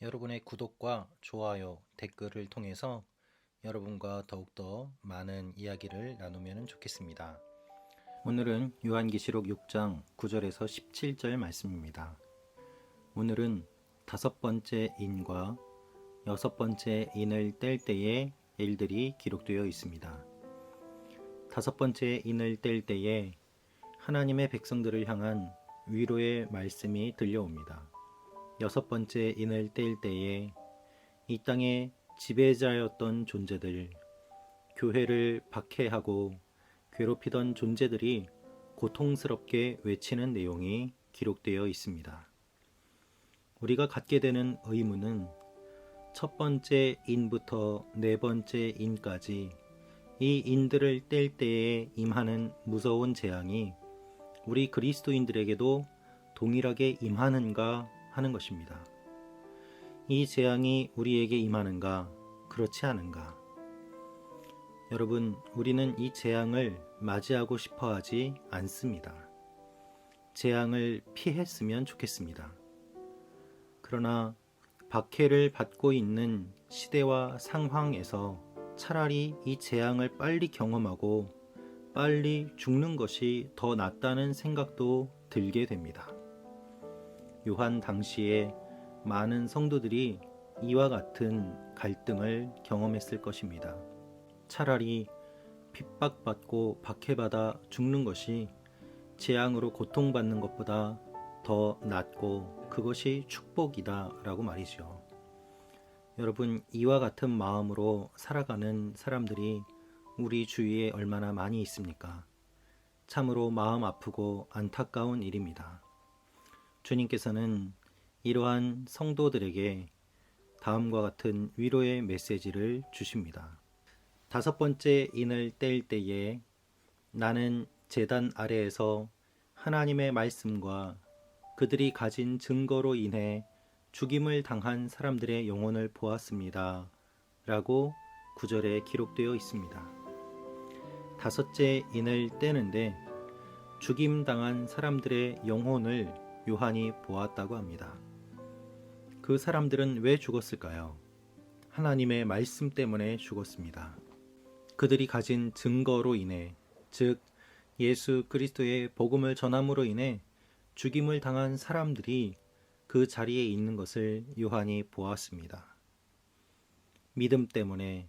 여러분의 구독과 좋아요, 댓글을 통해서 여러분과 더욱더 많은 이야기를 나누면 좋겠습니다. 오늘은 요한계시록 6장 9절에서 17절 말씀입니다. 오늘은 다섯 번째 인과 여섯 번째 인을 뗄 때의 일들이 기록되어 있습니다. 다섯 번째 인을 뗄 때에 하나님의 백성들을 향한 위로의 말씀이 들려옵니다. 여섯 번째 인을 뗄 때에 이 땅의 지배자였던 존재들, 교회를 박해하고 괴롭히던 존재들이 고통스럽게 외치는 내용이 기록되어 있습니다. 우리가 갖게 되는 의무는 첫 번째 인부터 네 번째 인까지 이 인들을 뗄 때에 임하는 무서운 재앙이 우리 그리스도인들에게도 동일하게 임하는가 하는 것입니다. 이 재앙이 우리에게 임하는가, 그렇지 않은가? 여러분, 우리는 이 재앙을 맞이하고 싶어 하지 않습니다. 재앙을 피했으면 좋겠습니다. 그러나 박해를 받고 있는 시대와 상황에서 차라리 이 재앙을 빨리 경험하고 빨리 죽는 것이 더 낫다는 생각도 들게 됩니다. 요한 당시에 많은 성도들이 이와 같은 갈등을 경험했을 것입니다. 차라리 핍박받고 박해받아 죽는 것이 재앙으로 고통받는 것보다 더 낫고 그것이 축복이다 라고 말이죠. 여러분, 이와 같은 마음으로 살아가는 사람들이 우리 주위에 얼마나 많이 있습니까? 참으로 마음 아프고 안타까운 일입니다. 주님께서는 이러한 성도들에게 다음과 같은 위로의 메시지를 주십니다. 다섯 번째 인을 뗄 때에 나는 제단 아래에서 하나님의 말씀과 그들이 가진 증거로 인해 죽임을 당한 사람들의 영혼을 보았습니다. 라고 9절에 기록되어 있습니다. 다섯째 인을 떼는데 죽임당한 사람들의 영혼을 요한이 보았다고 합니다. 그 사람들은 왜 죽었을까요? 하나님의 말씀 때문에 죽었습니다. 그들이 가진 증거로 인해, 즉 예수 그리스도의 복음을 전함으로 인해 죽임을 당한 사람들이 그 자리에 있는 것을 요한이 보았습니다. 믿음 때문에,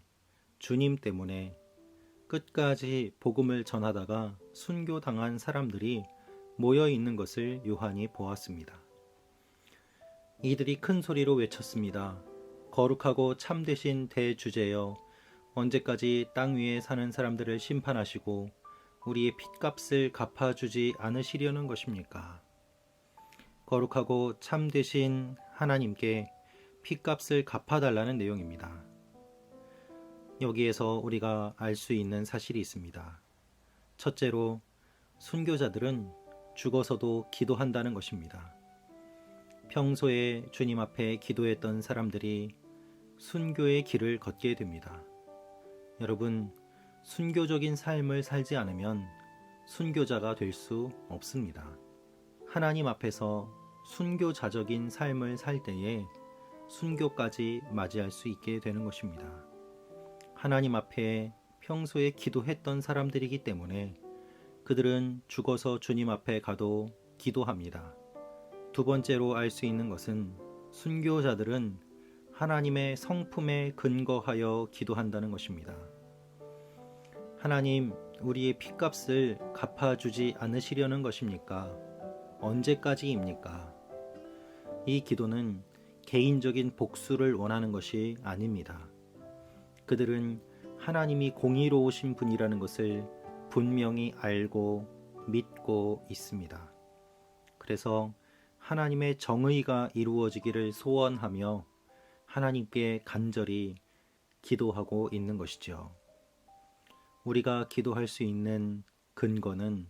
주님 때문에 끝까지 복음을 전하다가 순교당한 사람들이 모여 있는 것을 요한이 보았습니다. 이들이 큰 소리로 외쳤습니다. 거룩하고 참되신 대주제여, 언제까지 땅 위에 사는 사람들을 심판하시고 우리의 핏값을 갚아주지 않으시려는 것입니까? 거룩하고 참되신 하나님께 핏값을 갚아달라는 내용입니다. 여기에서 우리가 알 수 있는 사실이 있습니다. 첫째로, 순교자들은 죽어서도 기도한다는 것입니다. 평소에 주님 앞에 기도했던 사람들이 순교의 길을 걷게 됩니다. 여러분, 순교적인 삶을 살지 않으면 순교자가 될 수 없습니다. 하나님 앞에서 순교자적인 삶을 살 때에 순교까지 맞이할 수 있게 되는 것입니다. 하나님 앞에 평소에 기도했던 사람들이기 때문에 그들은 죽어서 주님 앞에 가도 기도합니다. 두 번째로 알 수 있는 것은 순교자들은 하나님의 성품에 근거하여 기도한다는 것입니다. 하나님, 우리의 핏값을 갚아주지 않으시려는 것입니까? 언제까지입니까? 이 기도는 개인적인 복수를 원하는 것이 아닙니다. 그들은 하나님이 공의로우신 분이라는 것을 분명히 알고 믿고 있습니다. 그래서 하나님의 정의가 이루어지기를 소원하며 하나님께 간절히 기도하고 있는 것이죠. 우리가 기도할 수 있는 근거는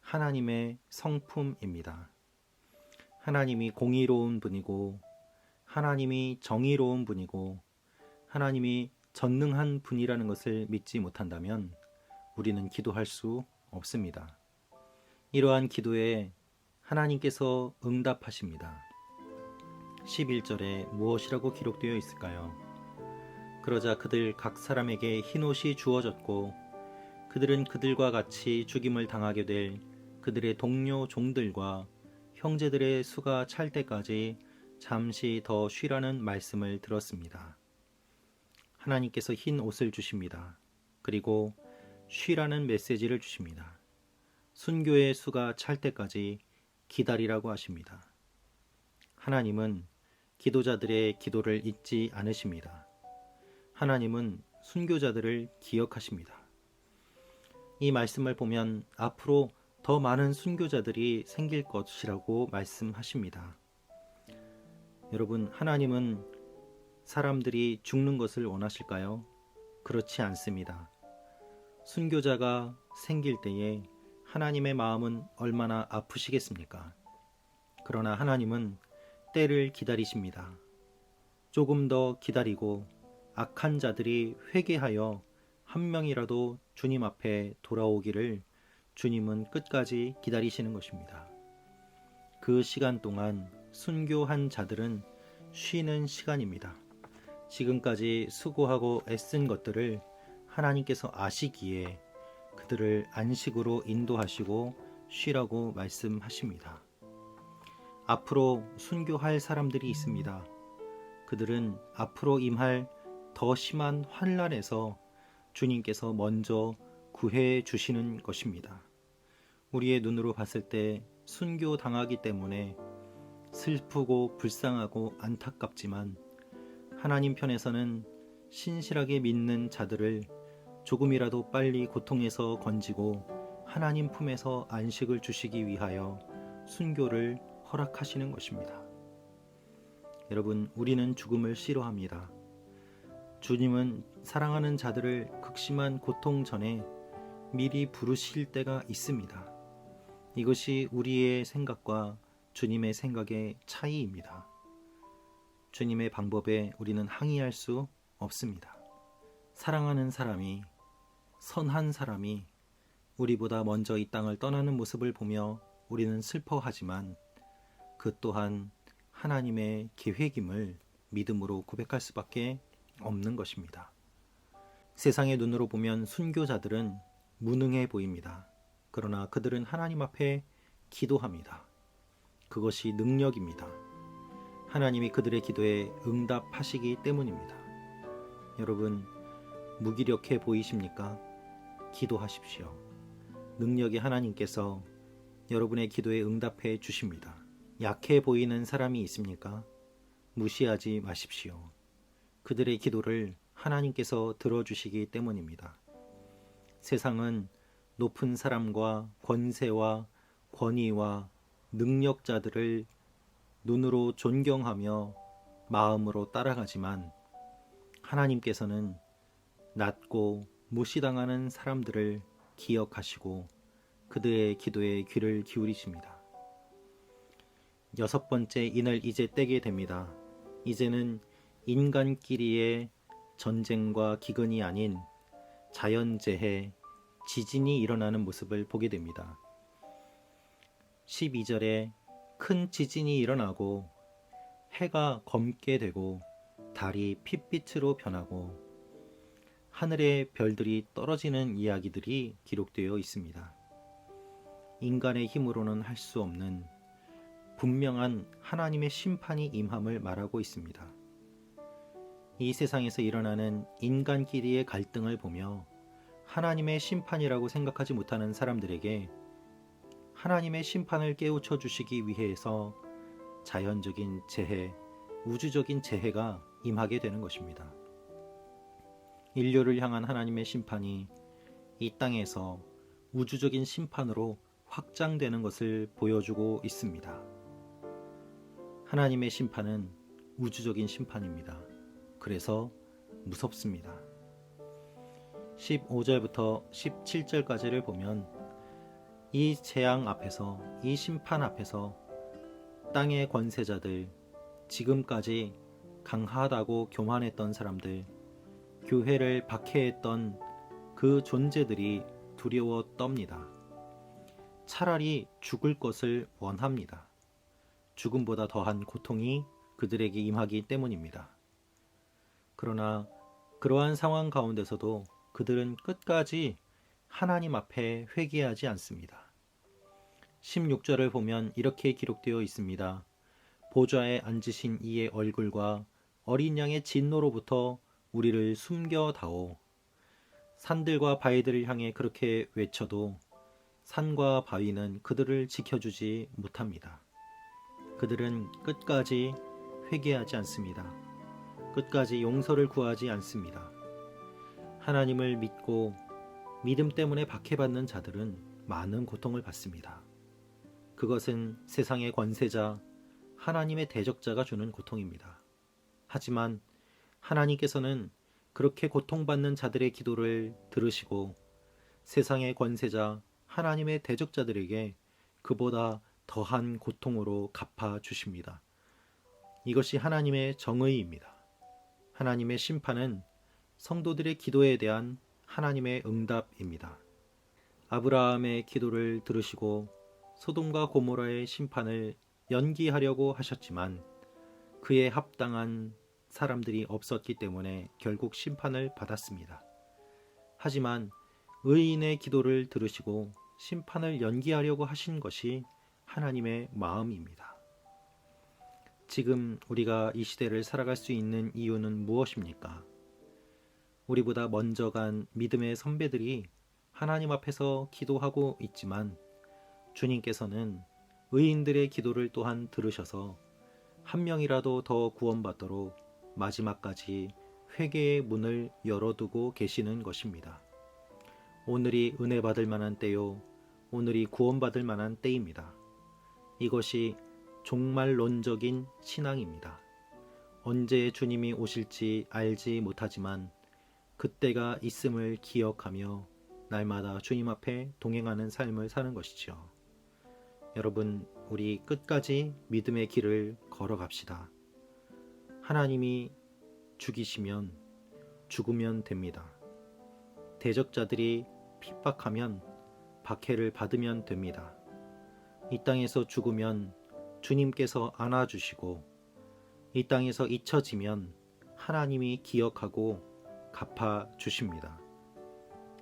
하나님의 성품입니다. 하나님이 공의로운 분이고 하나님이 정의로운 분이고 하나님이 전능한 분이라는 것을 믿지 못한다면 우리는 기도할 수 없습니다. 이러한 기도에 하나님께서 응답하십니다. 11절에 무엇이라고 기록되어 있을까요? 그러자 그들 각 사람에게 흰옷이 주어졌고 그들은 그들과 같이 죽임을 당하게 될 그들의 동료 종들과 형제들의 수가 찰 때까지 잠시 더 쉬라는 말씀을 들었습니다. 하나님께서 흰 옷을 주십니다. 그리고 쉬라는 메시지를 주십니다. 순교의 수가 찰 때까지 기다리라고 하십니다. 하나님은 기도자들의 기도를 잊지 않으십니다. 하나님은 순교자들을 기억하십니다. 이 말씀을 보면 앞으로 더 많은 순교자들이 생길 것이라고 말씀하십니다. 여러분, 하나님은 사람들이 죽는 것을 원하실까요? 그렇지 않습니다. 순교자가 생길 때에 하나님의 마음은 얼마나 아프시겠습니까? 그러나 하나님은 때를 기다리십니다. 조금 더 기다리고 악한 자들이 회개하여 한 명이라도 주님 앞에 돌아오기를 주님은 끝까지 기다리시는 것입니다. 그 시간 동안 순교한 자들은 쉬는 시간입니다. 지금까지 수고하고 애쓴 것들을 하나님께서 아시기에 그들을 안식으로 인도하시고 쉬라고 말씀하십니다. 앞으로 순교할 사람들이 있습니다. 그들은 앞으로 임할 더 심한 환난에서 주님께서 먼저 구해 주시는 것입니다. 우리의 눈으로 봤을 때 순교당하기 때문에 슬프고 불쌍하고 안타깝지만 하나님 편에서는 신실하게 믿는 자들을 조금이라도 빨리 고통에서 건지고 하나님 품에서 안식을 주시기 위하여 순교를 허락하시는 것입니다. 여러분, 우리는 죽음을 싫어합니다. 주님은 사랑하는 자들을 극심한 고통 전에 미리 부르실 때가 있습니다. 이것이 우리의 생각과 주님의 생각의 차이입니다. 주님의 방법에 우리는 항의할 수 없습니다. 사랑하는 사람이, 선한 사람이 우리보다 먼저 이 땅을 떠나는 모습을 보며 우리는 슬퍼하지만 그 또한 하나님의 계획임을 믿음으로 고백할 수밖에 없는 것입니다. 세상의 눈으로 보면 순교자들은 무능해 보입니다. 그러나 그들은 하나님 앞에 기도합니다. 그것이 능력입니다. 하나님이 그들의 기도에 응답하시기 때문입니다. 여러분, 무기력해 보이십니까? 기도하십시오. 능력의 하나님께서 여러분의 기도에 응답해 주십니다. 약해 보이는 사람이 있습니까? 무시하지 마십시오. 그들의 기도를 하나님께서 들어주시기 때문입니다. 세상은 높은 사람과 권세와 권위와 능력자들을 눈으로 존경하며 마음으로 따라가지만 하나님께서는 낮고 무시당하는 사람들을 기억하시고 그들의 기도에 귀를 기울이십니다. 6번째 인을 이제 떼게 됩니다. 이제는 인간끼리의 전쟁과 기근이 아닌 자연재해, 지진이 일어나는 모습을 보게 됩니다. 12절에 큰 지진이 일어나고 해가 검게 되고 달이 핏빛으로 변하고 하늘의 별들이 떨어지는 이야기들이 기록되어 있습니다. 인간의 힘으로는 할 수 없는 분명한 하나님의 심판이 임함을 말하고 있습니다. 이 세상에서 일어나는 인간끼리의 갈등을 보며 하나님의 심판이라고 생각하지 못하는 사람들에게 하나님의 심판을 깨우쳐 주시기 위해서 자연적인 재해, 우주적인 재해가 임하게 되는 것입니다. 인류를 향한 하나님의 심판이 이 땅에서 우주적인 심판으로 확장되는 것을 보여주고 있습니다. 하나님의 심판은 우주적인 심판입니다. 그래서 무섭습니다. 15절부터 17절까지를 보면 이 재앙 앞에서, 이 심판 앞에서 땅의 권세자들, 지금까지 강하다고 교만했던 사람들, 교회를 박해했던 그 존재들이 두려워 떱니다. 차라리 죽을 것을 원합니다. 죽음보다 더한 고통이 그들에게 임하기 때문입니다. 그러나 그러한 상황 가운데서도 그들은 끝까지 하나님 앞에 회개하지 않습니다. 16절을 보면 이렇게 기록되어 있습니다. 보좌에 앉으신 이의 얼굴과 어린 양의 진노로부터 우리를 숨겨다오. 산들과 바위들을 향해 그렇게 외쳐도 산과 바위는 그들을 지켜주지 못합니다. 그들은 끝까지 회개하지 않습니다. 끝까지 용서를 구하지 않습니다. 하나님을 믿고 믿음 때문에 박해받는 자들은 많은 고통을 받습니다. 그것은 세상의 권세자, 하나님의 대적자가 주는 고통입니다. 하지만 하나님께서는 그렇게 고통받는 자들의 기도를 들으시고 세상의 권세자, 하나님의 대적자들에게 그보다 더한 고통으로 갚아 주십니다. 이것이 하나님의 정의입니다. 하나님의 심판은 성도들의 기도에 대한 하나님의 응답입니다. 아브라함의 기도를 들으시고 소돔과 고모라의 심판을 연기하려고 하셨지만 그에 합당한 사람들이 없었기 때문에 결국 심판을 받았습니다. 하지만 의인의 기도를 들으시고 심판을 연기하려고 하신 것이 하나님의 마음입니다. 지금 우리가 이 시대를 살아갈 수 있는 이유는 무엇입니까? 우리보다 먼저 간 믿음의 선배들이 하나님 앞에서 기도하고 있지만 주님께서는 의인들의 기도를 또한 들으셔서 한 명이라도 더 구원받도록 마지막까지 회개의 문을 열어두고 계시는 것입니다. 오늘이 은혜 받을 만한 때요, 오늘이 구원받을 만한 때입니다. 이것이 종말론적인 신앙입니다. 언제 주님이 오실지 알지 못하지만 그때가 있음을 기억하며 날마다 주님 앞에 동행하는 삶을 사는 것이죠. 여러분, 우리 끝까지 믿음의 길을 걸어갑시다. 하나님이 죽이시면 죽으면 됩니다. 대적자들이 핍박하면 박해를 받으면 됩니다. 이 땅에서 죽으면 주님께서 안아주시고 이 땅에서 잊혀지면 하나님이 기억하고 갚아주십니다.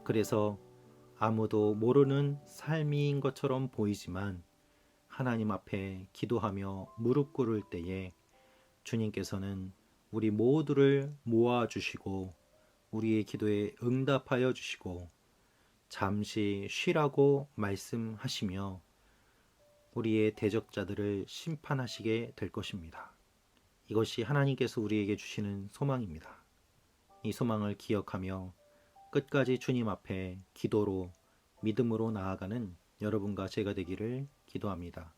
그래서 아무도 모르는 삶인 것처럼 보이지만 하나님 앞에 기도하며 무릎 꿇을 때에 주님께서는 우리 모두를 모아주시고 우리의 기도에 응답하여 주시고 잠시 쉬라고 말씀하시며 우리의 대적자들을 심판하시게 될 것입니다. 이것이 하나님께서 우리에게 주시는 소망입니다. 이 소망을 기억하며 끝까지 주님 앞에 기도로 믿음으로 나아가는 여러분과 제가 되기를 기도합니다.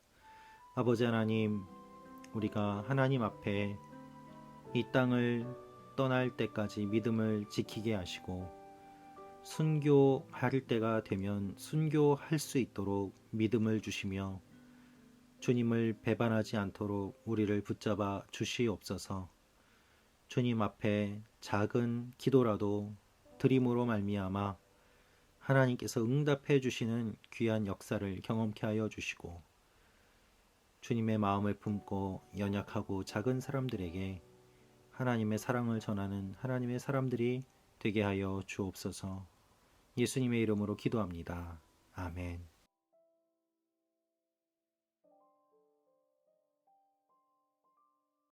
아버지 하나님, 우리가 하나님 앞에 이 땅을 떠날 때까지 믿음을 지키게 하시고 순교할 때가 되면 순교할 수 있도록 믿음을 주시며 주님을 배반하지 않도록 우리를 붙잡아 주시옵소서. 주님 앞에 작은 기도라도 드림으로 말미암아 하나님께서 응답해 주시는 귀한 역사를 경험케 하여 주시고 주님의 마음을 품고 연약하고 작은 사람들에게 하나님의 사랑을 전하는 하나님의 사람들이 되게 하여 주옵소서. 예수님의 이름으로 기도합니다. 아멘.